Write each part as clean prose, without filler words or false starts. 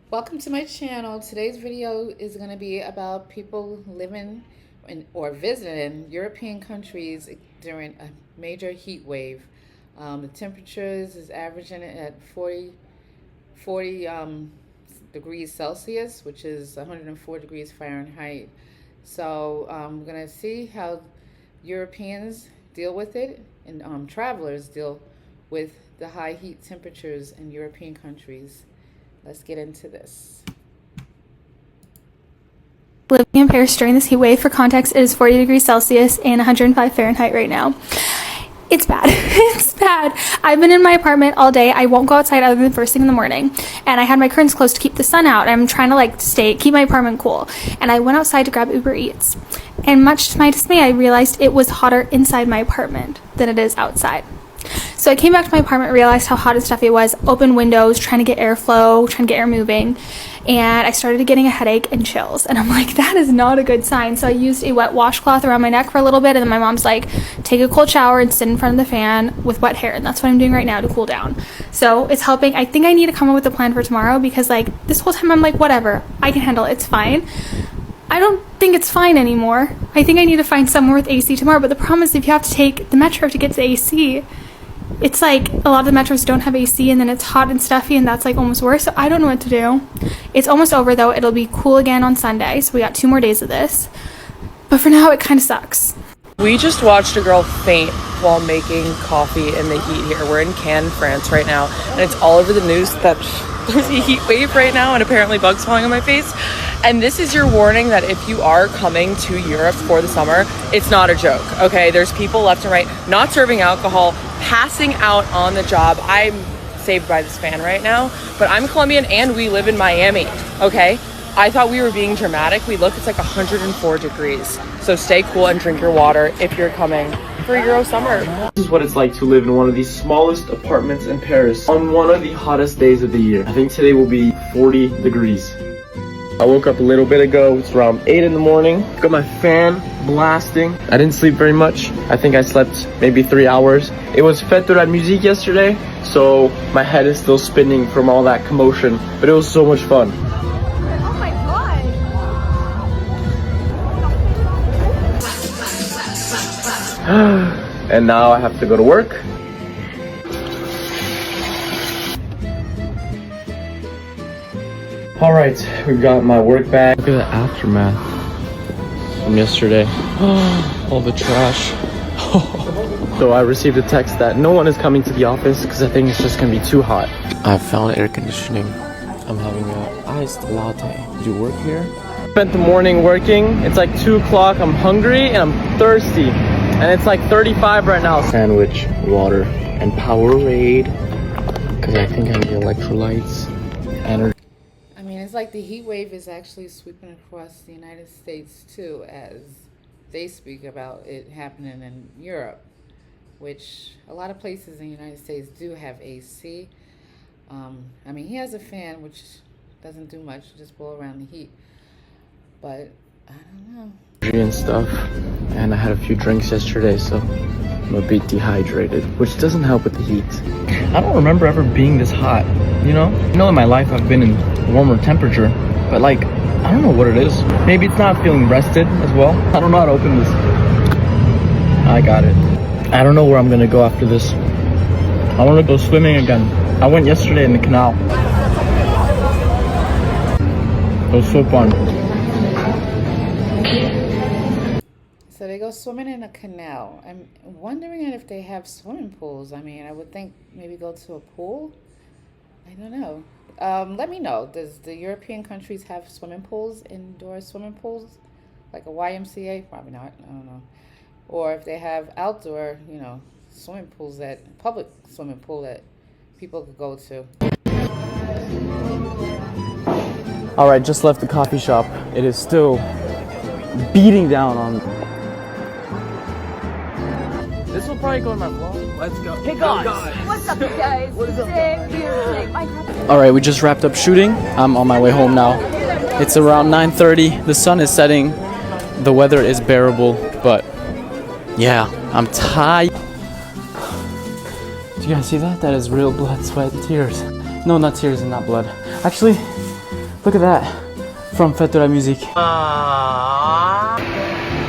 Welcome to my channel. Today's video is going to be about people living or visiting European countries during a major heat wave. The temperatures is averaging at 40 degrees Celsius, which is 104 degrees Fahrenheit. So I'm going to see how Europeans deal with it and travelers deal with the high heat temperatures in European countries. Let's get into this. Living in Paris during this heat wave. For context, it is 40 degrees Celsius and 105 Fahrenheit right now. It's bad. It's bad. I've been in my apartment all day. I won't go outside other than first thing in the morning. And I had my curtains closed to keep the sun out. I'm trying to keep my apartment cool. And I went outside to grab Uber Eats. And much to my dismay, I realized it was hotter inside my apartment than it is outside. So I came back to my apartment, realized how hot and stuffy it was, opened windows, trying to get airflow, trying to get air moving, and I started getting a headache and chills. And I'm like, that is not a good sign. So I used a wet washcloth around my neck for a little bit, and then my mom's like, take a cold shower and sit in front of the fan with wet hair. And that's what I'm doing right now to cool down. So it's helping. I think I need to come up with a plan for tomorrow because like this whole time I'm like, whatever, I can handle it. It's fine. I don't think it's fine anymore. I think I need to find somewhere with AC tomorrow. But the problem is if you have to take the metro to get to AC, it's like a lot of the metros don't have AC and then it's hot and stuffy and that's like almost worse. So I don't know what to do. It's almost over though. It'll be cool again on Sunday. So we got 2 more days of this. But for now it kind of sucks. We just watched a girl faint while making coffee in the heat here. We're in Cannes, France right now, and it's all over the news that there's a heat wave right now and apparently bugs falling on my face. And this is your warning that if you are coming to Europe for the summer, it's not a joke, okay? There's people left and right not serving alcohol, passing out on the job. I'm saved by this fan right now, but I'm Colombian and we live in Miami, okay? I thought we were being dramatic. We look, it's like 104 degrees. So stay cool and drink your water if you're coming for Euro summer. This is what it's like to live in one of the smallest apartments in Paris on one of the hottest days of the year. I think today will be 40 degrees. I woke up a little bit ago. It's around 8 in the morning. Got my fan blasting. I didn't sleep very much. I think I slept maybe 3 hours. It was Fête de la Musique yesterday, so my head is still spinning from all that commotion, but it was so much fun. And now I have to go to work. Alright, we've got my work bag. Look at the aftermath from yesterday. All the trash. So I received a text that no one is coming to the office because I think it's just gonna be too hot. I found air conditioning. I'm having an iced latte. Do you work here? Spent the morning working. It's like 2 o'clock. I'm hungry and I'm thirsty. And it's like 35 right now. Sandwich, water, and Powerade. Because I think I need electrolytes. Energy. I mean, it's like the heat wave is actually sweeping across the United States too, as they speak about it happening in Europe, which a lot of places in the United States do have AC. I mean, he has a fan, which doesn't do much, just blow around the heat. But I don't know. And stuff, and I had a few drinks yesterday, so I'm a bit dehydrated, which doesn't help with the heat. I don't remember ever being this hot, you know? I know in my life I've been in warmer temperature, but like, I don't know what it is. Maybe it's not feeling rested as well. I don't know how to open this. I got it. I don't know where I'm gonna go after this. I want to go swimming again. I went yesterday in the canal. It was so fun. So they go swimming in a canal. I'm wondering if they have swimming pools. I mean, I would think maybe go to a pool. I don't know. Let me know. Does the European countries have swimming pools, indoor swimming pools? Like a YMCA? Probably not. I don't know. Or if they have outdoor, swimming pools, public swimming pool that people could go to. All right, just left the coffee shop. It is still beating down on. This will probably go in my vlog. Let's go. Hey guys! What's up, you guys? What is up? All right, we just wrapped up shooting. I'm on my way home now. It's around 9:30. The sun is setting. The weather is bearable, but yeah, I'm tired. Do you guys see that? That is real blood, sweat, and tears. No, not tears and not blood. Actually, Look at that. From Fête de la Musique.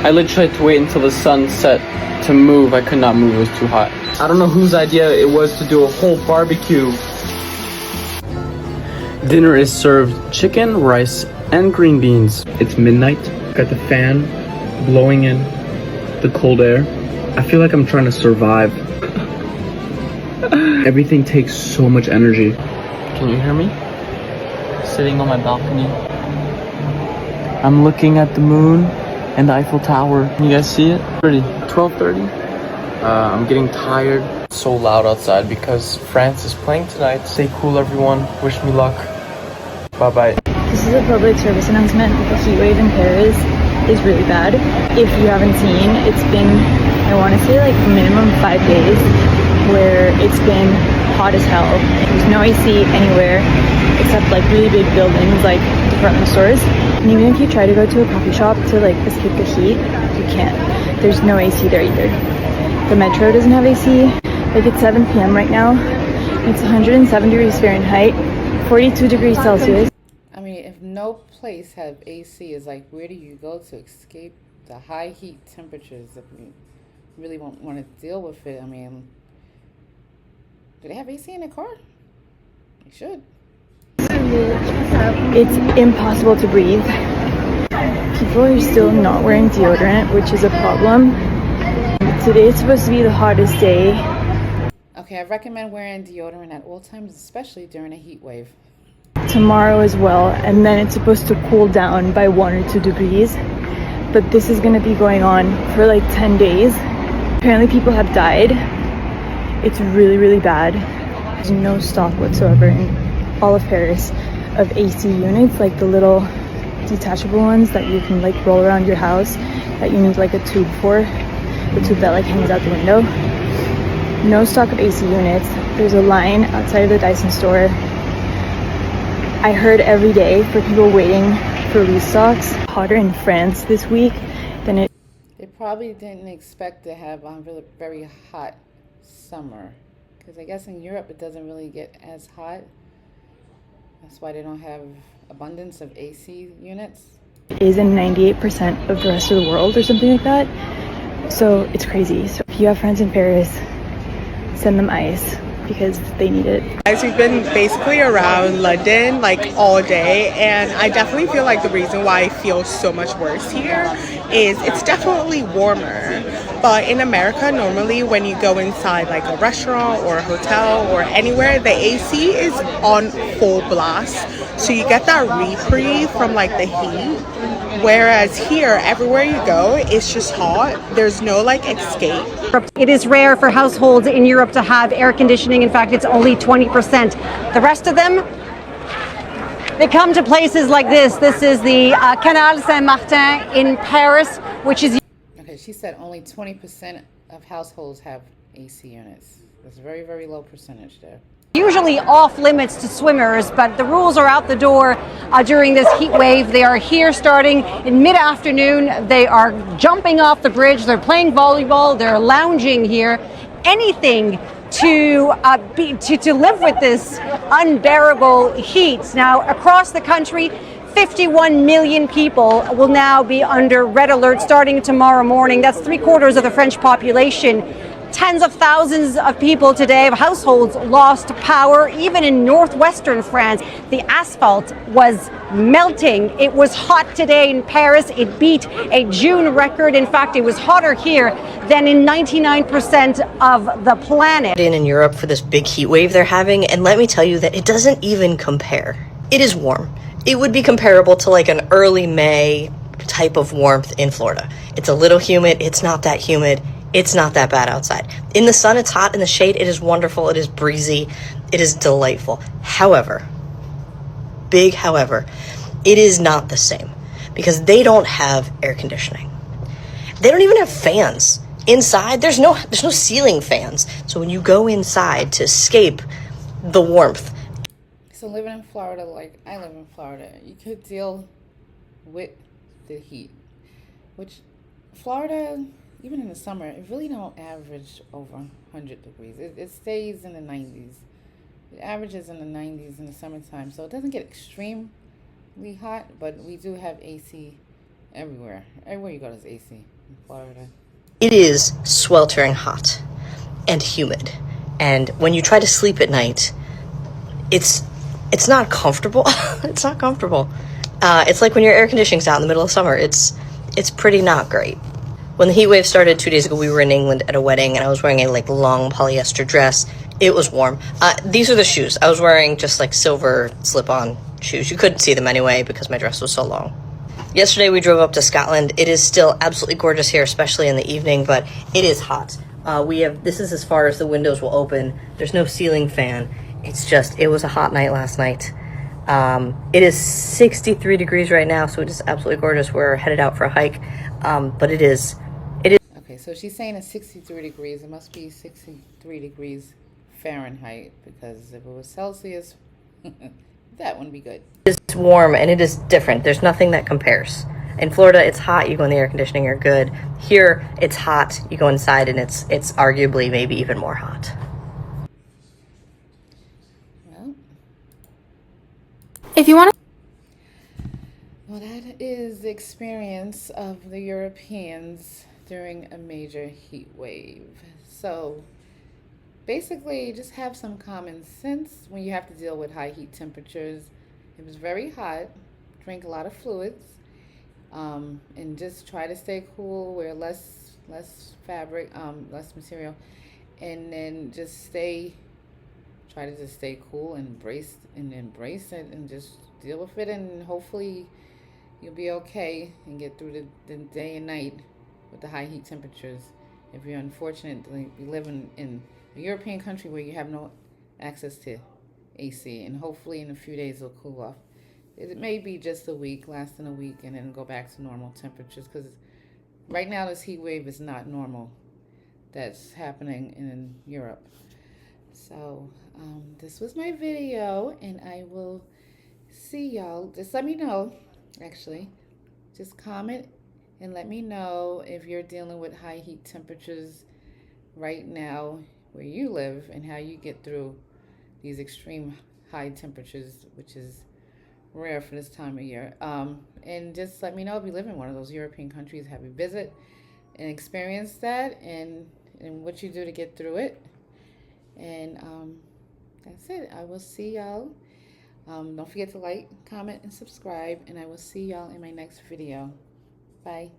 I literally had to wait until the sun set to move. I could not move, it was too hot. I don't know whose idea it was to do a whole barbecue. Dinner is served chicken, rice, and green beans. It's midnight. Got the fan blowing in the cold air. I feel like I'm trying to survive. Everything takes so much energy. Can you hear me? Sitting on my balcony. I'm looking at the moon and the Eiffel Tower. Can you guys see it? 12:30. I'm getting tired. It's so loud outside because France is playing tonight. Stay cool, everyone. Wish me luck. Bye-bye. This is a public service announcement. The heat wave in Paris is really bad. If you haven't seen, it's been, I want to say like minimum 5 days where it's been hot as hell. There's no AC anywhere except like really big buildings like department stores. And even if you try to go to a coffee shop to like escape the heat, you can't. There's no AC there either. The metro doesn't have AC. Like it's 7 p.m. right now. It's 107 degrees Fahrenheit, 42 degrees Celsius. I mean, if no place have AC, is like, where do you go to escape the high heat temperatures if you really won't want to deal with it? I mean, do they have AC in their car? They should. It's impossible to breathe. People are still not wearing deodorant, which is a problem. Today is supposed to be the hottest day. Okay, I recommend wearing deodorant at all times, especially during a heat wave. Tomorrow as well, and then it's supposed to cool down by 1 or 2 degrees. But this is going to be going on for like 10 days. Apparently people have died. It's really, really bad. There's no stock whatsoever in all of Paris of AC units, like the little detachable ones that you can like roll around your house that you need like a tube for, the tube that like hangs out the window. No stock of AC units. There's a line outside of the Dyson store. I heard every day for people waiting for restocks. Hotter in France this week than it. They probably didn't expect to have a really very hot summer, because I guess in Europe it doesn't really get as hot. That's why they don't have abundance of AC units. Is in 98% of the rest of the world or something like that. So it's crazy. So if you have friends in Paris, send them ice because they need it. Guys, we've been basically around London like all day, and I definitely feel like the reason why I feel so much worse here is it's definitely warmer. But in America, normally when you go inside like a restaurant or a hotel or anywhere, the AC is on full blast, so you get that reprieve from like the heat. Whereas here, everywhere you go, it's just hot. There's no like escape. It is rare for households in Europe to have air conditioning. In fact, it's only 20%. The rest of them, they come to places like this. This is the Canal Saint-Martin in Paris, which is... Okay, she said only 20% of households have AC units. That's a very, very low percentage there. Usually off limits to swimmers, but the rules are out the door during this heat wave. They are here starting in mid-afternoon. They are jumping off the bridge. They're playing volleyball. They're lounging here. Anything to live with this unbearable heat. Now, across the country, 51 million people will now be under red alert starting tomorrow morning. That's 3/4 of the French population. Tens of thousands of people today, households lost power. Even in northwestern France, the asphalt was melting. It was hot today in Paris. It beat a June record. In fact, it was hotter here than in 99% of the planet. In Europe for this big heat wave they're having, and let me tell you that it doesn't even compare. It is warm. It would be comparable to like an early May type of warmth in Florida. It's a little humid. It's not that humid. It's not that bad outside. In the sun, it's hot. In the shade, it is wonderful. It is breezy. It is delightful. However, big however, it is not the same because they don't have air conditioning. They don't even have fans. Inside, there's no ceiling fans. So when you go inside to escape the warmth. So living in Florida, like I live in Florida, you could deal with the heat, which Florida, even in the summer, it really don't average over 100 degrees. It stays in the 90s. It averages in the 90s in the summertime, so it doesn't get extreme hot, but we do have AC everywhere. Everywhere you go, there's AC in Florida. It is sweltering hot and humid. And when you try to sleep at night, it's not comfortable. It's not comfortable. It's like when your air conditioning's out in the middle of summer. It's pretty not great. When the heat wave started 2 days ago, we were in England at a wedding, and I was wearing a long polyester dress. It was warm. These are the shoes. I was wearing just silver slip-on shoes. You couldn't see them anyway because my dress was so long. Yesterday we drove up to Scotland. It is still absolutely gorgeous here, especially in the evening, but it is hot. This is as far as the windows will open. There's no ceiling fan. It was a hot night last night. It is 63 degrees right now, so it is absolutely gorgeous. We're headed out for a hike, but it is. Okay, so she's saying it's 63 degrees. It must be 63 degrees Fahrenheit, because if it was Celsius, that wouldn't be good. It's warm and it is different. There's nothing that compares. In Florida, it's hot, you go in the air conditioning, you're good. Here, it's hot, you go inside, and it's arguably maybe even more hot. Well, If you want that is the experience of the Europeans during a major heat wave. So basically, just have some common sense when you have to deal with high heat temperatures. It was very hot. Drink a lot of fluids, and just try to stay cool. Wear less fabric, less material, and then try to just stay cool and embrace it, and just deal with it, and hopefully you'll be okay and get through the day and night with the high heat temperatures. If you're unfortunately living in a European country where you have no access to AC, and hopefully in a few days it'll cool off. It may be just a week, lasting a week, and then go back to normal temperatures, because right now this heat wave is not normal that's happening in Europe. So this was my video, and I will see y'all. Just let me know, actually. Just comment and let me know if you're dealing with high heat temperatures right now where you live, and how you get through these extreme high temperatures, which is rare for this time of year. And just let me know if you live in one of those European countries. Have you visit and experienced that, and what you do to get through it. And that's it. I will see y'all. Don't forget to like, comment, and subscribe, and I will see y'all in my next video. Bye.